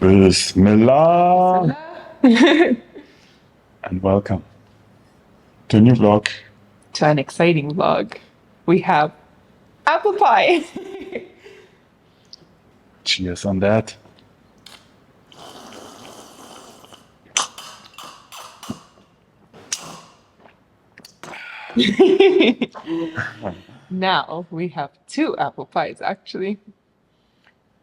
Bismillah and welcome to a new vlog. To an exciting vlog. We have apple pie. Cheers on that. Now we have two apple pies actually.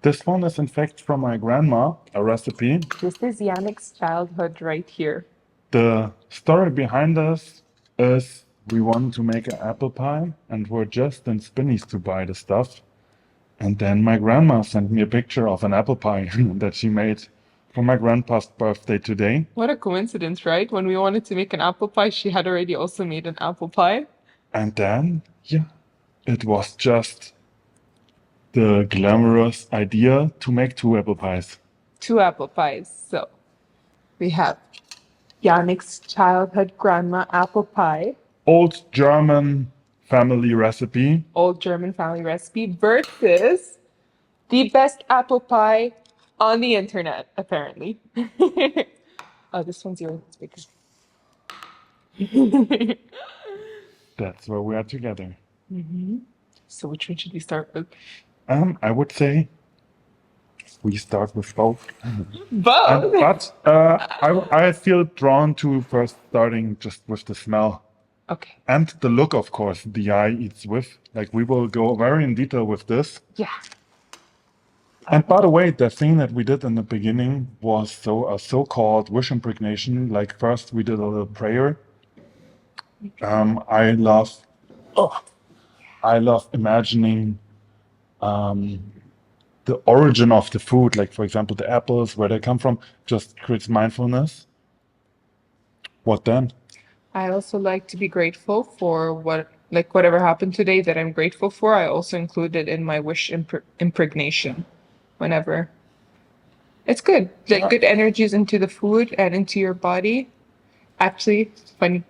This one is in fact from my grandma, a recipe. This is Yannick's childhood right here. The story behind this is we wanted to make an apple pie and we're just in Spinneys to buy the stuff. And then my grandma sent me a picture of an apple pie that she made for my grandpa's birthday today. What a coincidence, right? When we wanted to make an apple pie, she had already also made an apple pie. And then, yeah, it was just the glamorous idea to make two apple pies. Two apple pies. So we have Yannick's childhood grandma apple pie, Old German family recipe. old German family recipe, versus the best apple pie on the internet, apparently. Oh, this one's yours. It's bigger. That's where we are together. So which one should we start with? I would say we start with both. Both. But I feel drawn to first starting just with the smell. Okay. And the look, of course, the eye eats with. Like we will go very in detail with this. Yeah. And by the way, the thing that we did in the beginning was a so-called wish impregnation. Like first we did a little prayer. I love imagining the origin of the food. Like for example, the apples, where they come from, just creates mindfulness. What then? I also like to be grateful for whatever happened today that I'm grateful for. I also include it in my wish impregnation whenever. It's good. Like good energies into the food and into your body. Actually, funny,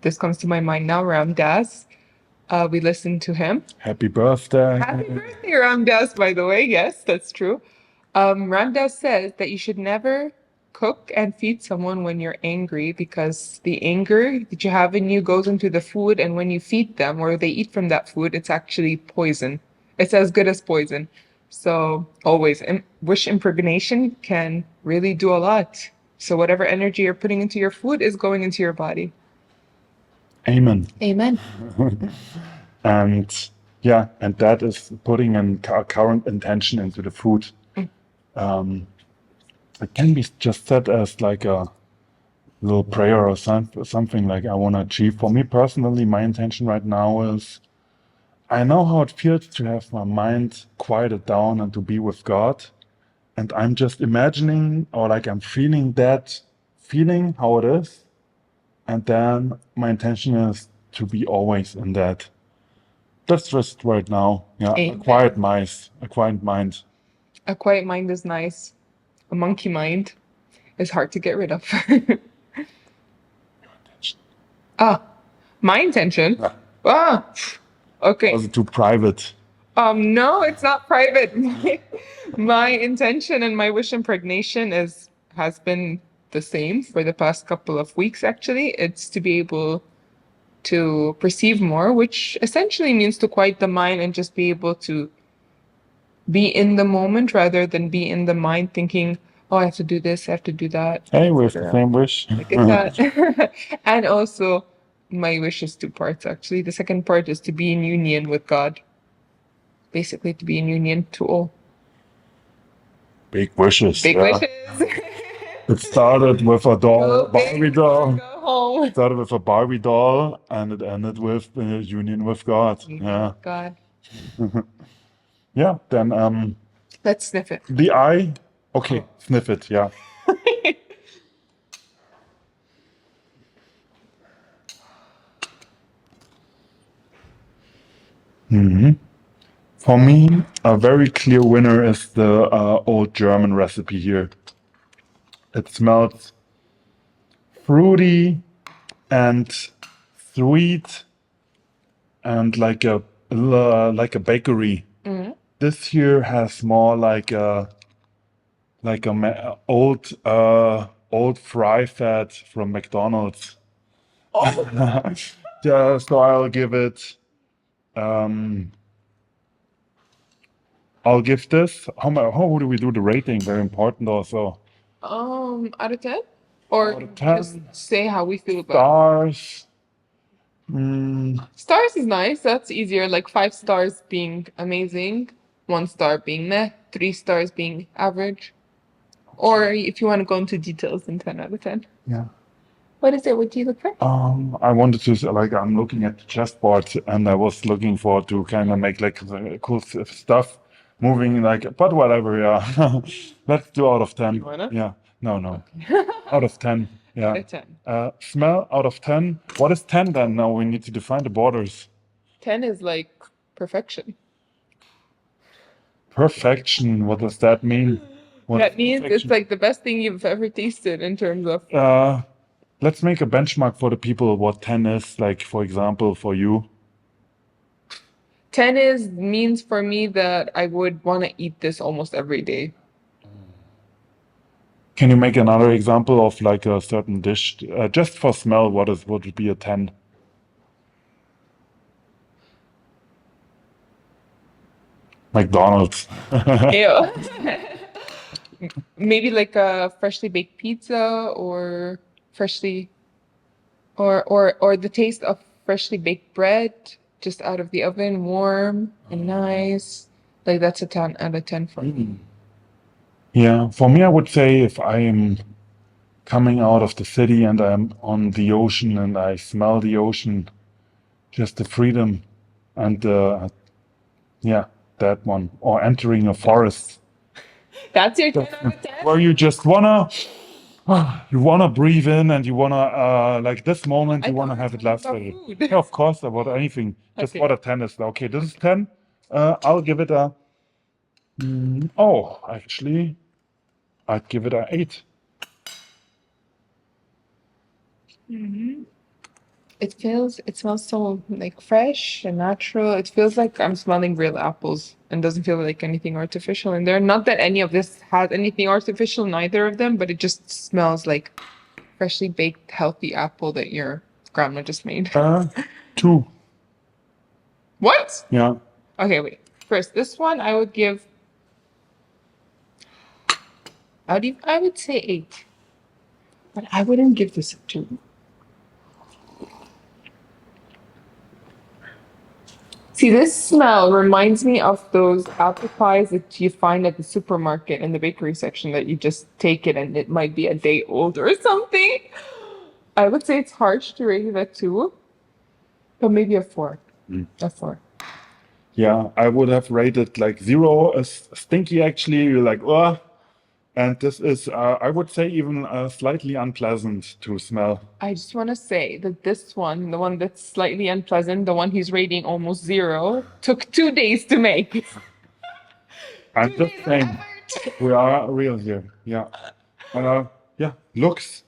this comes to my mind now, Ram Dass. We listened to him. Happy birthday. Happy birthday, Ram Dass, by the way. Yes, that's true. Ram Dass says that you should never cook and feed someone when you're angry because the anger that you have in you goes into the food, and when you feed them or they eat from that food, it's actually poison. It's as good as poison. So always, wish impregnation can really do a lot. So whatever energy you're putting into your food is going into your body. Amen. Amen. And yeah, and that is putting a current intention into the food. It can be just said as like a little prayer or something like I want to achieve. For me personally, my intention right now is I know how it feels to have my mind quieted down and to be with God. And I'm just imagining or like I'm feeling that feeling how it is. And then my intention is to be always in that. That's just right now. Yeah, Amen. a quiet mind. A quiet mind is nice. A monkey mind is hard to get rid of. My intention? Yeah. Ah, okay. Was it too private? No, it's not private. My intention and my wish impregnation has been the same for the past couple of weeks, actually. It's to be able to perceive more, which essentially means to quiet the mind and just be able to be in the moment rather than be in the mind thinking, oh, I have to do this, I have to do that. Hey, we have the same wish. Look at that. And also, my wish is two parts, actually. The second part is to be in union with God. Basically, to be in union to all. Big wishes. Big yeah. wishes. It started with a doll, Go big Barbie or doll. go home. It started with a Barbie doll, and it ended with the union with God. Yeah, God. yeah. Then Let's sniff it. the eye. Okay, sniff it. Yeah. For me, a very clear winner is the old German recipe here. It smells fruity and sweet and like a bakery. This here has more like a like a old fry fat from McDonald's. Oh, Yeah, so um I'll give this. How do we do the rating? Very important also. out of 10? Or Out of just 10 say how we feel about it. stars. Mm, Stars is nice. That's easier. Like 5 stars being amazing, 1 star being meh, 3 stars being average. Or if you want to go into details, then 10 out of 10. yeah. What is it? What do you look for? I wanted to like I'm looking at the chessboard and I was looking for to kind of make like the cool stuff moving like but whatever, yeah. Let's do out of You 10. wanna? Yeah. No. Out of 10. Out Yeah. of 10. Smell out of 10. What is 10 then? Now we need to define the borders. 10 is like perfection. Perfection. What does that mean? What is That means it's perfection? like the best thing you've ever tasted in terms of Let's make a benchmark for the people what 10 is, like for example, for you. 10 is means for me that I would want to eat this almost every day. Can you make another example of like a certain dish, just for smell? What would be a 10? McDonald's. Ew. Maybe like a freshly baked pizza or freshly or the taste of freshly baked bread just out of the oven, warm and nice. Like that's a 10 out of 10 for me. Yeah, for me, I would say if I am coming out of the city and I'm on the ocean and I smell the ocean, just the freedom and yeah, that one. Or entering a forest That's your 10 out of 10? where you wanna breathe in and you wanna like this moment I you thought wanna we were have it talking last about later. food. Yeah, of course, about anything. Just Okay. what a 10 is. Okay, this is 10. I'll give it a oh, actually, I'd give it a 8. It smells so like fresh and natural. It feels like I'm smelling real apples and doesn't feel like anything artificial in there. Not that any of this has anything artificial, neither of them, but it just smells like freshly baked, healthy apple that your grandma just made. 2. What? Yeah. Okay, wait. First, this one I would give. I would say 8, but I wouldn't give this a 2. See, this smell reminds me of those apple pies that you find at the supermarket in the bakery section that you just take it and it might be a day old or something. I would say it's harsh to rate it at 2, but maybe a 4. A 4. Yeah, I would have rated like 0 as stinky actually. You're like, oh, and this is, I would say, even slightly unpleasant to smell. I just want to say that this one, the one that's slightly unpleasant, the one he's rating almost 0, took 2 days to make. I'm 2 just days of saying, effort. we are real here. Yeah. Yeah, looks.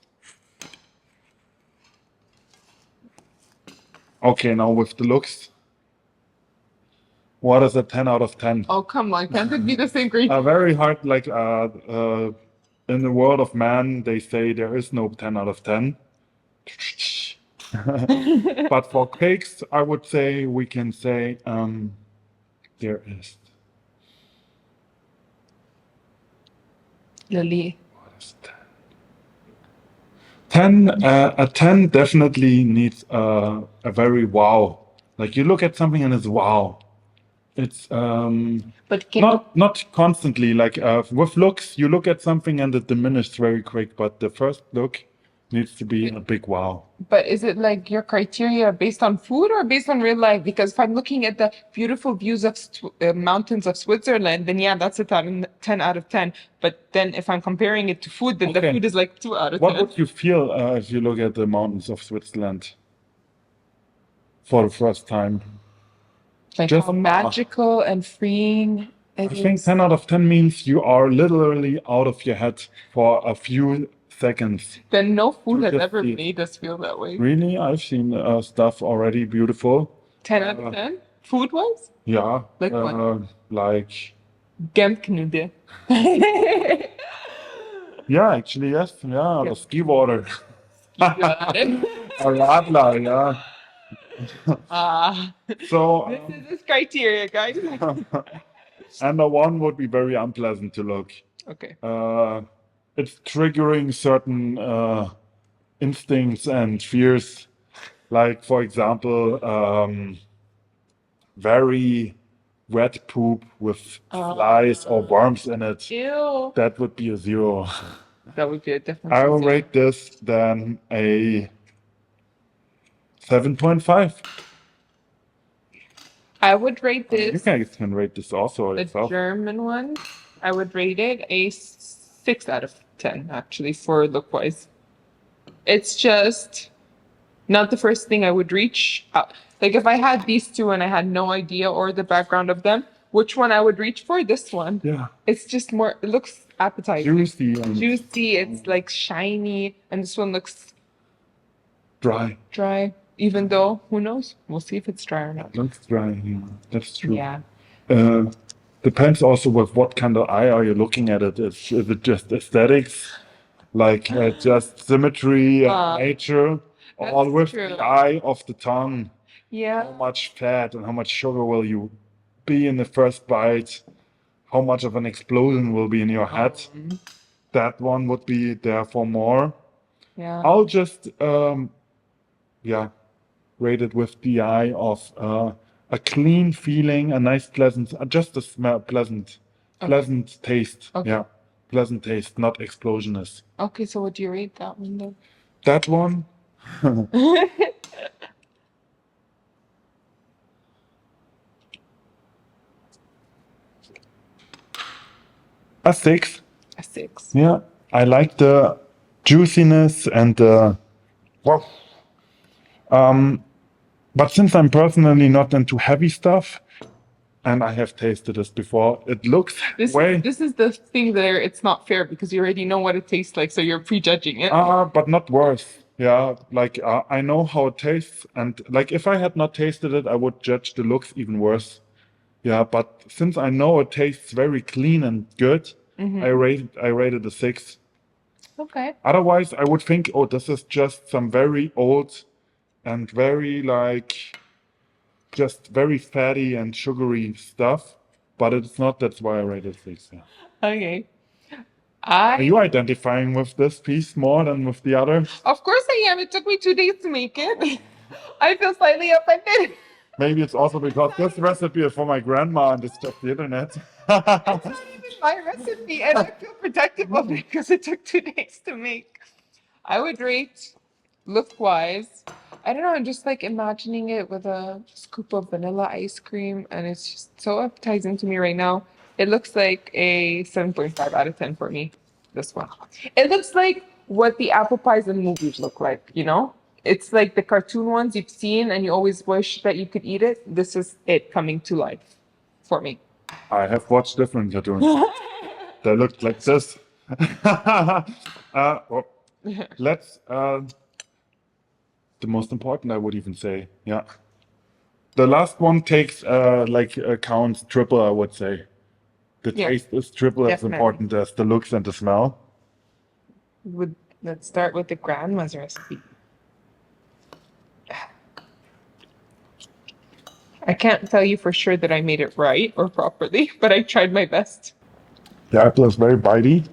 Okay, now with the looks, what is a 10 out of 10? Oh, come on. Can't it be the same grade? Very hard, like in the world of man, they say there is no 10 out of 10. But for cakes, I would say we can say there is. Lily. What is 10? 10, a 10 definitely needs a very wow. Like you look at something and it's wow. It's But can not constantly like with looks, you look at something and it diminishes very quick, but the first look needs to be a big wow. But is it like your criteria based on food or based on real life? Because if I'm looking at the beautiful views of mountains of Switzerland, then yeah, that's a 10 out of 10. But then if I'm comparing it to food, then the Okay. food is like 2 out of What 10. would you feel if you look at the mountains of Switzerland for the first time? Like Just how magical and freeing I it think is. 10 out of 10 means you are literally out of your head for a few seconds. Then no food to has just ever see it. made us feel that way. Really, I've seen stuff already beautiful. 10 out of 10? Food wise? Yeah, Like what? like Gemknude. Yeah, actually, yes. Yeah, Yeah. the ski water. Got it. A radler, yeah. Ah, So, this is this criteria, guys. and the one would be very unpleasant to look. Okay. It's triggering certain instincts and fears. Like, for example, very wet poop with flies or worms in it. Ew. That would be a 0. That would be a definitely I will zero. rate this then a 7.5. I would rate You this, guys can rate this also the yourself. German one, I would rate it a 6 out of 10, actually, for look wise. It's just not the first thing I would reach out. Like if I had these two and I had no idea or the background of them, which one I would reach for? This one. Yeah, It's just more, it looks appetizing. juicy and Juicy, it's like shiny, and this one looks dry. dry. Even though, who knows? We'll see if it's dry or not. Looks dry. Yeah, that's true. Yeah. Depends also with what kind of eye are you looking at it. Is it just aesthetics, like just symmetry and nature, or That's with true. the eye of the tongue? How Yeah. much fat and how much sugar will you be in the first bite? How much of an explosion will be in your head? That one would be there for more. Yeah. I'll just yeah, rate it with the eye of a clean feeling, a nice pleasant, just a smell, pleasant taste. Okay. Yeah, pleasant taste, not explosionist. Okay, so what do you rate that one then? That one, a 6. A 6. Yeah, I like the juiciness and the well. But since I'm personally not into heavy stuff, and I have tasted this before, it looks This is the thing there. It's not fair because you already know what it tastes like, so you're prejudging it. but not worse. Yeah, like I know how it tastes, and like if I had not tasted it, I would judge the looks even worse. Yeah, but since I know it tastes very clean and good, I rated a 6. Okay. Otherwise, I would think, oh, this is just some very old and very like just very fatty and sugary stuff, but it's not. That's why I rated 6. Yeah. Okay. Are you identifying with this piece more than with the other? Of course I am. It took me 2 days to make it. I feel slightly offended. Maybe it's also because this recipe is for my grandma and it's just the internet. It's not even my recipe, and I feel protective of it because it took 2 days to make. I would rate look wise. I don't know, I'm just like imagining it with a scoop of vanilla ice cream, and it's just so appetizing to me right now. It looks like a 7.5 out of 10 for me, this one. It looks like what the apple pies in movies look like, you know? It's like the cartoon ones you've seen and you always wish that you could eat it. This is it coming to life for me. I have watched different cartoons. They looked like this. Well, let's, the most important, I would even say. Yeah. The last one takes, counts triple, I would say. The Yeah, taste is triple as definitely. important as the looks and the smell. Let's start with the grandma's recipe. I can't tell you for sure that I made it right or properly, but I tried my best. The apple is very bitey,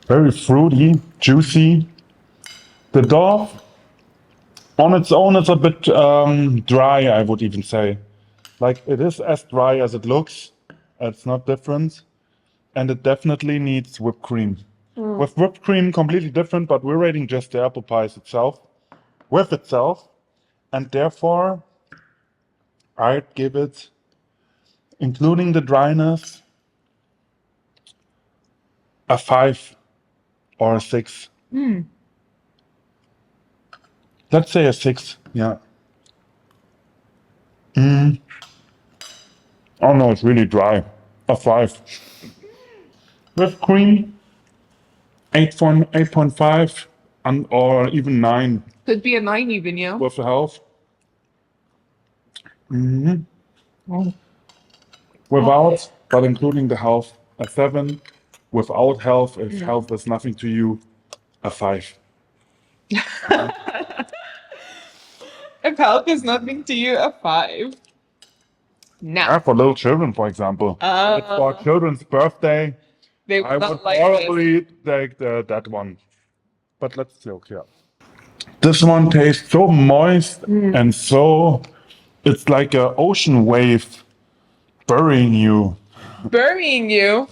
very fruity, juicy. The dough, on its own, is a bit dry, I would even say. Like it is as dry as it looks. It's not different. And it definitely needs whipped cream. With whipped cream, completely different, but we're rating just the apple pies itself, with itself. And therefore, I'd give it, including the dryness, a 5 or a 6. Let's say a 6, yeah. Oh no, it's really dry. A 5. With cream, 8.5 and or even 9 Could be a 9 even, yeah. with the half. Without, but including the half, a 7. without health, if health is nothing to you, a 5. If health is nothing to you, a 5. Now, Yeah, for little children, for example. If it's for children's birthday, they I will would not like this. probably take that one. But let's see, okay. This one tastes so moist and so, it's like an ocean wave burying you. Burying you.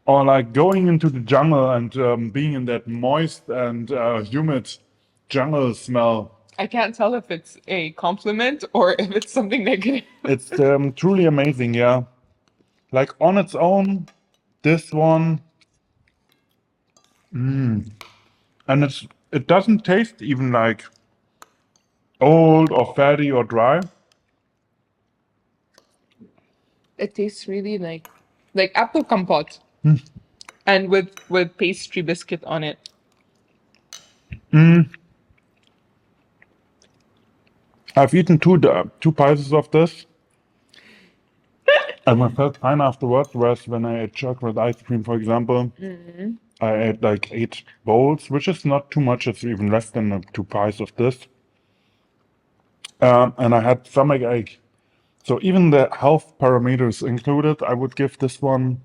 Or like going into the jungle and being in that moist and humid jungle smell. I can't tell if it's a compliment or if it's something negative. It's truly amazing, yeah. Like on its own, this one, and it doesn't taste even like old or fatty or dry. It tastes really like apple compote, and with pastry biscuit on it. I've eaten two pieces of this, and I felt fine afterwards. Whereas when I ate chocolate ice cream, for example, I ate like 8 bowls, which is not too much. It's even less than 2 pies of this. And I had stomach ache. So even the health parameters included, I would give this one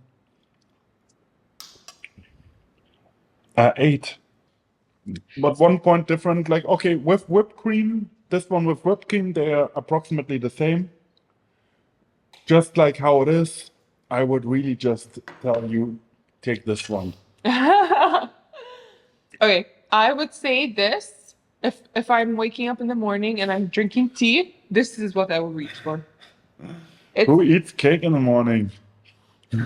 8. But 1 point different. Like, okay, with whipped cream, this one with whipped cream, they are approximately the same. Just like how it is, I would really just tell you, take this one. Okay, I would say this. If I'm waking up in the morning and I'm drinking tea, this is what I will reach for. Who eats cake in the morning?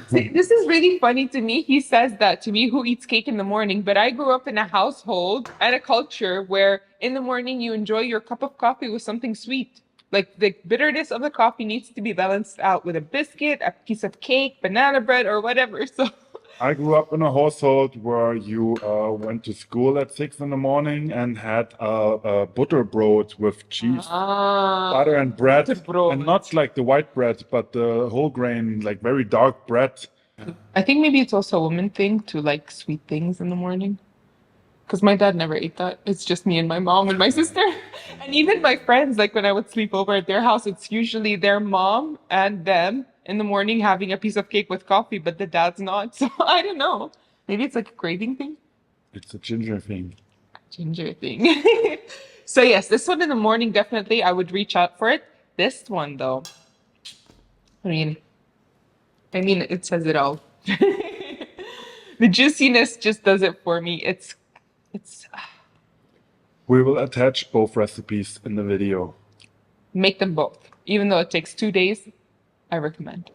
See, this is really funny to me. He says that to me, who eats cake in the morning? But I grew up in a household and a culture where in the morning you enjoy your cup of coffee with something sweet. Like the bitterness of the coffee needs to be balanced out with a biscuit, a piece of cake, banana bread, or whatever. So I grew up in a household where you went to school at 6 in the morning and had a butterbrot with cheese, butter, and bread, and butterbrot. not like the white bread, but the whole grain, like very dark bread. I think maybe it's also a woman thing to like sweet things in the morning. Because my dad never ate that. It's just me and my mom and my sister. And even my friends, like when I would sleep over at their house, it's usually their mom and them in the morning having a piece of cake with coffee, but the dad's not. So I don't know. Maybe it's like a craving thing. It's a ginger thing. Ginger thing. So yes, this one in the morning, definitely I would reach out for it. This one though, I mean, it says it all. The juiciness just does it for me. It's We will attach both recipes in the video. make them both. Even though it takes 2 days, I recommend.